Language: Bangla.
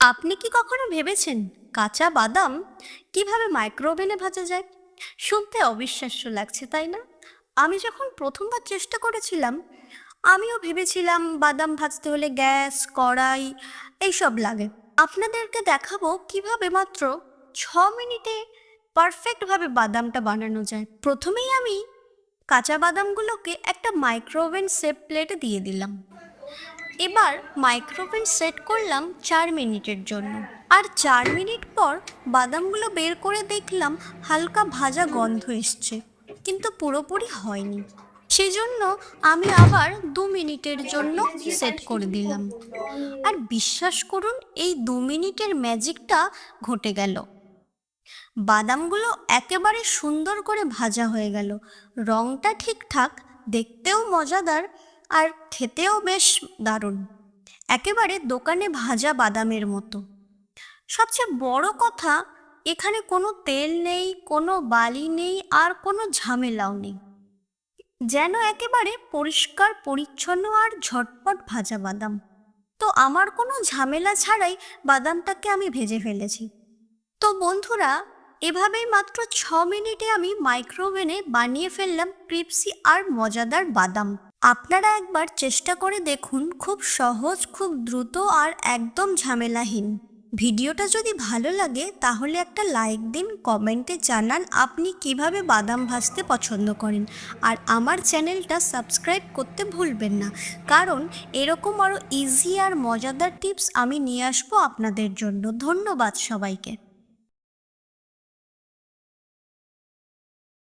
আপনি কি কখনো ভেবেছেন কাঁচা বাদাম কিভাবে মাইক্রোওভেনে ভাজা যায়? শুনতে অবিশ্বাস্য লাগছে, তাই না? আমি যখন প্রথমবার চেষ্টা করেছিলাম, আমিও ভেবেছিলাম বাদাম ভাজতে হলে গ্যাস, কড়াই এইসব লাগে। আপনাদেরকে দেখাবো কিভাবে মাত্র 6 মিনিটে পারফেক্টভাবে বাদামটা বানানো যায়। প্রথমেই আমি কাঁচা বাদামগুলোকে একটা মাইক্রোওভেন সেট প্লেটে দিয়ে দিলাম। এবার মাইক্রোওভেন সেট করলাম 4 মিনিটের জন্য। আর 4 মিনিট পর বাদামগুলো বের করে দেখলাম হালকা ভাজা গন্ধ এসছে, কিন্তু পুরোপুরি হয়নি। সেজন্য আমি আবার 2 মিনিটের জন্য সেট করে দিলাম। আর বিশ্বাস করুন, এই 2 মিনিটের ম্যাজিকটা ঘটে গেল। বাদামগুলো একেবারে সুন্দর করে ভাজা হয়ে গেল, রঙটা ঠিকঠাক, দেখতেও মজাদার, আর খেতেও বেশ দারুণ, একেবারে দোকানে ভাজা বাদামের মতো। সবচেয়ে বড় কথা, এখানে কোনো তেল নেই, কোনো বালি নেই, আর কোনো ঝামেলাও নেই। যেন একেবারে পরিষ্কার পরিচ্ছন্ন আর ঝটপট ভাজা বাদাম। তো আমার কোনো ঝামেলা ছাড়াই বাদামটাকে আমি ভেজে ফেলেছি। তো বন্ধুরা, এভাবেই মাত্র 6 মিনিটে আমি মাইক্রোওভেনে বানিয়ে ফেললাম ক্রিপসি আর মজাদার বাদাম। আপনারা একবার চেষ্টা করে দেখুন, খুব সহজ, খুব দ্রুত আর একদম ঝামেলাহীন। ভিডিওটা যদি ভালো লাগে তাহলে একটা লাইক দিন, কমেন্টে জানান আপনি কিভাবে বাদাম ভাজতে পছন্দ করেন। আর আমার চ্যানেলটা সাবস্ক্রাইব করতে ভুলবেন না, কারণ এরকম আরও ইজি আর মজাদার টিপস আমি নিয়ে আসবো আপনাদের জন্য। ধন্যবাদ সবাইকে।